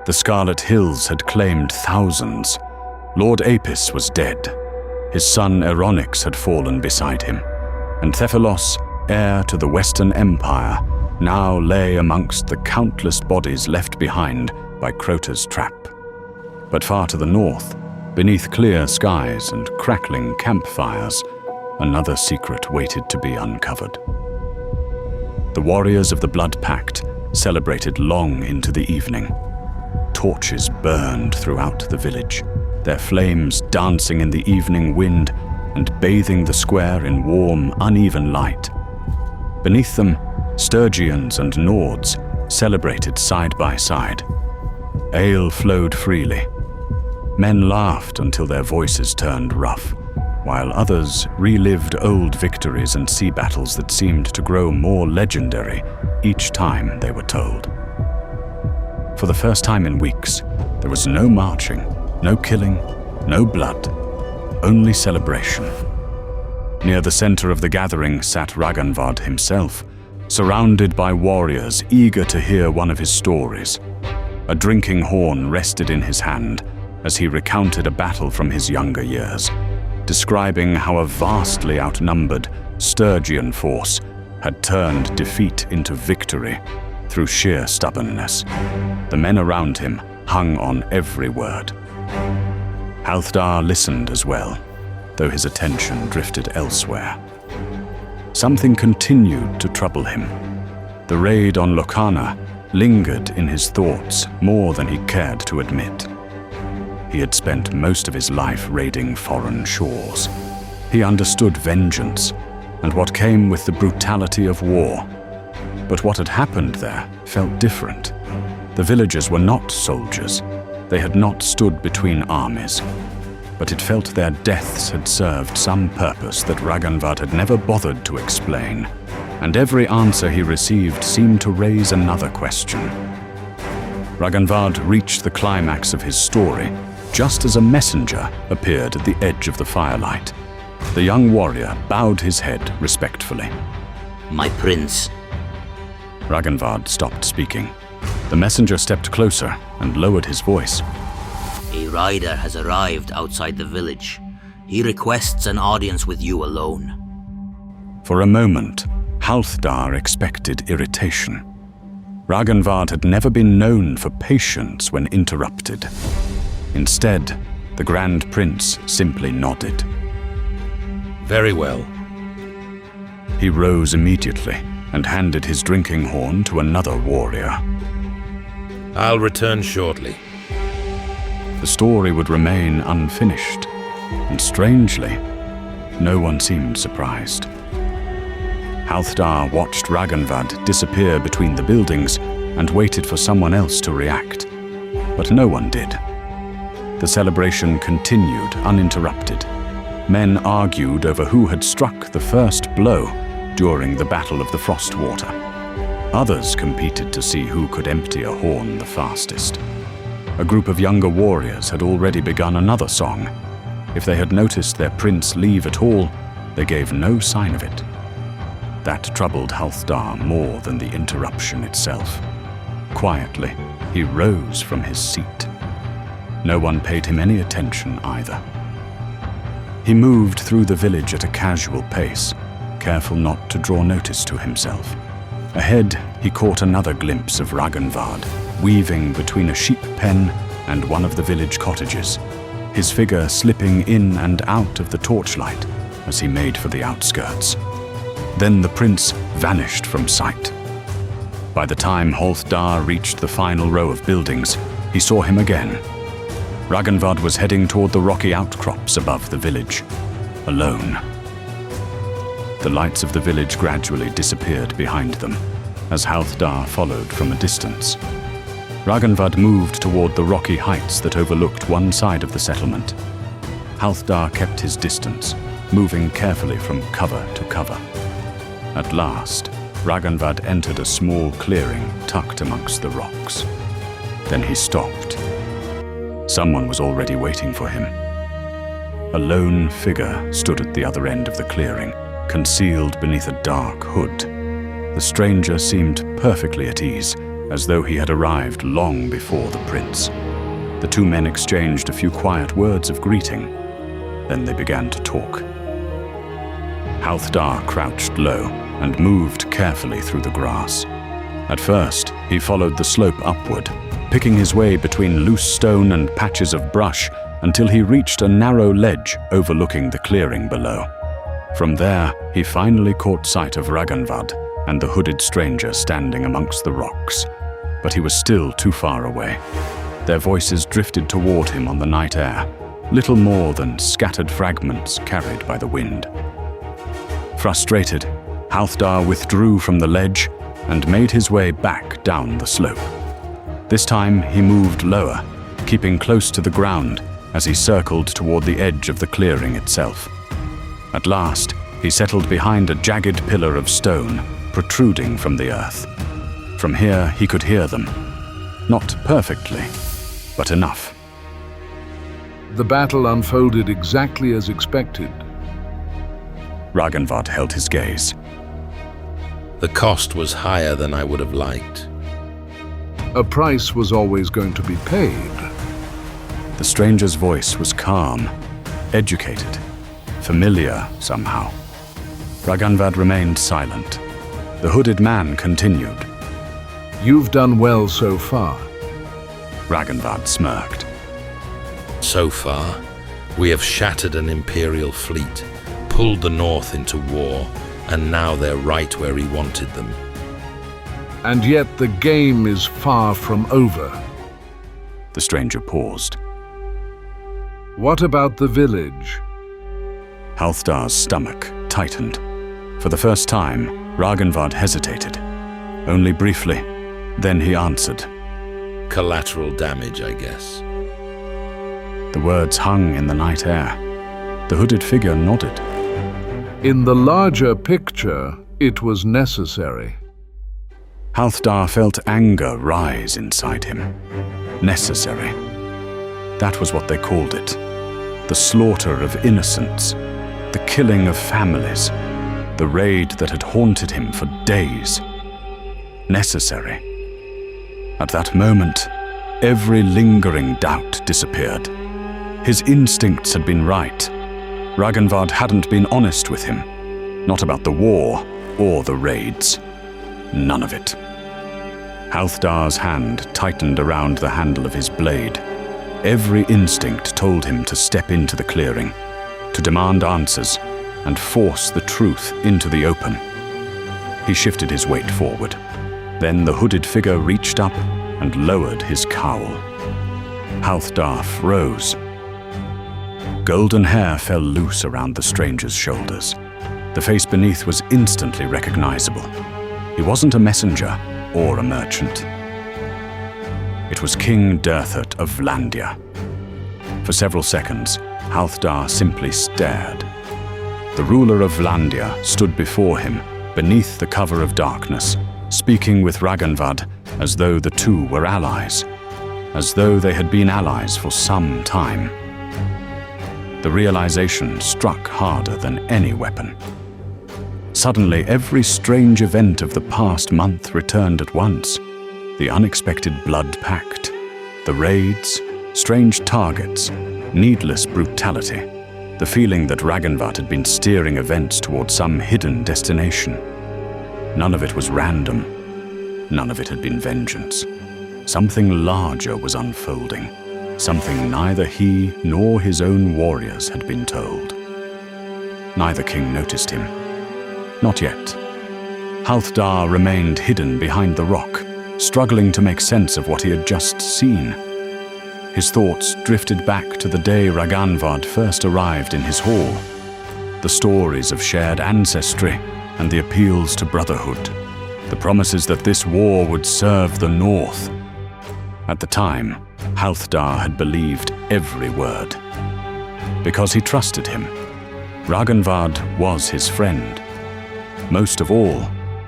The Scarlet Hills had claimed thousands. Lord Apis was dead. His son Eronix had fallen beside him, and Thephalos, heir to the Western Empire, now lay amongst the countless bodies left behind by Crota's trap. But far to the north, beneath clear skies and crackling campfires, another secret waited to be uncovered. The warriors of the Blood Pact celebrated long into the evening. Torches burned throughout the village, their flames dancing in the evening wind and bathing the square in warm, uneven light. Beneath them, Sturgians and Nords celebrated side by side. Ale flowed freely. Men laughed until their voices turned rough, while others relived old victories and sea battles that seemed to grow more legendary each time they were told. For the first time in weeks, there was no marching, no killing, no blood, only celebration. Near the center of the gathering sat Raganvad himself, surrounded by warriors eager to hear one of his stories. A drinking horn rested in his hand as he recounted a battle from his younger years, describing how a vastly outnumbered Sturgian force had turned defeat into victory through sheer stubbornness. The men around him hung on every word. Halthdar listened as well, though his attention drifted elsewhere. Something continued to trouble him. The raid on Lokana lingered in his thoughts more than he cared to admit. He had spent most of his life raiding foreign shores. He understood vengeance and what came with the brutality of war. But what had happened there felt different. The villagers were not soldiers. They had not stood between armies. But it felt their deaths had served some purpose that Raganvad had never bothered to explain, and every answer he received seemed to raise another question. Raganvad reached the climax of his story just as a messenger appeared at the edge of the firelight. The young warrior bowed his head respectfully. My prince. Raganvad stopped speaking. The messenger stepped closer and lowered his voice. A rider has arrived outside the village. He requests an audience with you alone. For a moment, Halthdar expected irritation. Raganvad had never been known for patience when interrupted. Instead, the Grand Prince simply nodded. Very well. He rose immediately and handed his drinking horn to another warrior. I'll return shortly. The story would remain unfinished, and strangely, no one seemed surprised. Halthdar watched Raganvad disappear between the buildings and waited for someone else to react, but no one did. The celebration continued uninterrupted. Men argued over who had struck the first blow during the Battle of the Frostwater. Others competed to see who could empty a horn the fastest. A group of younger warriors had already begun another song. If they had noticed their prince leave at all, they gave no sign of it. That troubled Halthdar more than the interruption itself. Quietly, he rose from his seat. No one paid him any attention either. He moved through the village at a casual pace, careful not to draw notice to himself. Ahead, he caught another glimpse of Raganvad, weaving between a sheep pen and one of the village cottages, his figure slipping in and out of the torchlight as he made for the outskirts. Then the prince vanished from sight. By the time Halthdar reached the final row of buildings, he saw him again. Raganvad was heading toward the rocky outcrops above the village, alone. The lights of the village gradually disappeared behind them, as Halthdar followed from a distance. Raganvad moved toward the rocky heights that overlooked one side of the settlement. Halthdar kept his distance, moving carefully from cover to cover. At last, Raganvad entered a small clearing tucked amongst the rocks. Then he stopped. Someone was already waiting for him. A lone figure stood at the other end of the clearing, concealed beneath a dark hood. The stranger seemed perfectly at ease, as though he had arrived long before the prince. The two men exchanged a few quiet words of greeting. Then they began to talk. Halthdar crouched low and moved carefully through the grass. At first, he followed the slope upward, picking his way between loose stone and patches of brush until he reached a narrow ledge overlooking the clearing below. From there, he finally caught sight of Raganvad and the hooded stranger standing amongst the rocks. But he was still too far away. Their voices drifted toward him on the night air, little more than scattered fragments carried by the wind. Frustrated, Halthdar withdrew from the ledge and made his way back down the slope. This time he moved lower, keeping close to the ground as he circled toward the edge of the clearing itself. At last, he settled behind a jagged pillar of stone protruding from the earth. From here he could hear them. Not perfectly, but enough. The battle unfolded exactly as expected. Raganvad held his gaze. The cost was higher than I would have liked. A price was always going to be paid. The stranger's voice was calm, educated, familiar somehow. Raganvad remained silent. The hooded man continued. You've done well so far. Raganvad smirked. So far, we have shattered an imperial fleet, pulled the North into war, and now they're right where he wanted them. And yet the game is far from over. The stranger paused. What about the village? Halthdar's stomach tightened. For the first time, Raganvad hesitated. Only briefly. Then he answered. Collateral damage, I guess. The words hung in the night air. The hooded figure nodded. In the larger picture, it was necessary. Halthdar felt anger rise inside him. Necessary. That was what they called it. The slaughter of innocents. The killing of families. The raid that had haunted him for days. Necessary. At that moment, every lingering doubt disappeared. His instincts had been right. Raganvad hadn't been honest with him. Not about the war or the raids. None of it. Halthdar's hand tightened around the handle of his blade. Every instinct told him to step into the clearing, to demand answers, and force the truth into the open. He shifted his weight forward. Then the hooded figure reached up and lowered his cowl. Halthdar froze. Golden hair fell loose around the stranger's shoulders. The face beneath was instantly recognizable. He wasn't a messenger or a merchant. It was King Durthert of Vlandia. For several seconds, Halthdar simply stared. The ruler of Vlandia stood before him, beneath the cover of darkness, speaking with Raganvad as though the two were allies, as though they had been allies for some time. The realization struck harder than any weapon. Suddenly, every strange event of the past month returned at once. The unexpected Blood Pact, the raids, strange targets, needless brutality, the feeling that Raganvad had been steering events toward some hidden destination. None of it was random. None of it had been vengeance. Something larger was unfolding, something neither he nor his own warriors had been told. Neither king noticed him. Not yet. Halthdar remained hidden behind the rock, struggling to make sense of what he had just seen. His thoughts drifted back to the day Raganvad first arrived in his hall. The stories of shared ancestry and the appeals to brotherhood. The promises that this war would serve the North. At the time, Halthdar had believed every word. Because he trusted him. Raganvad was his friend. Most of all,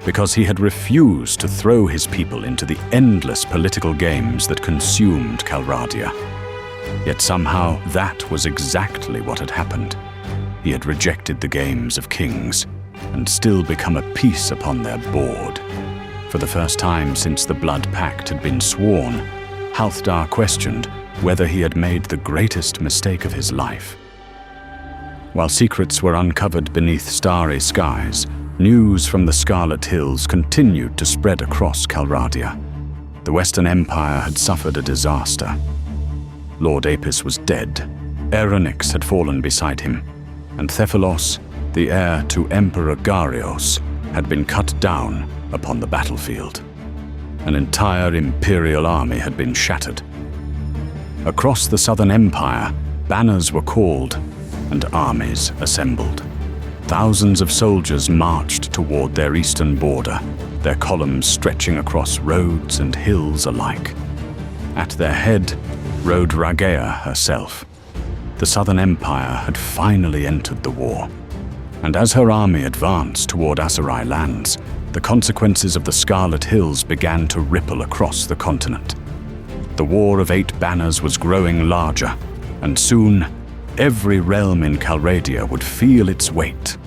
because he had refused to throw his people into the endless political games that consumed Calradia. Yet somehow that was exactly what had happened. He had rejected the games of kings and still become a piece upon their board. For the first time since the Blood Pact had been sworn, Halthdar questioned whether he had made the greatest mistake of his life. While secrets were uncovered beneath starry skies, news from the Scarlet Hills continued to spread across Calradia. The Western Empire had suffered a disaster. Lord Apis was dead, Eronix had fallen beside him, and Thephalos, the heir to Emperor Garios, had been cut down upon the battlefield. An entire imperial army had been shattered. Across the Southern Empire, banners were called and armies assembled. Thousands of soldiers marched toward their eastern border, their columns stretching across roads and hills alike. At their head rode Ragea herself. The Southern Empire had finally entered the war, and as her army advanced toward Aserai lands, the consequences of the Scarlet Hills began to ripple across the continent. The War of Eight Banners was growing larger, and soon every realm in Calradia would feel its weight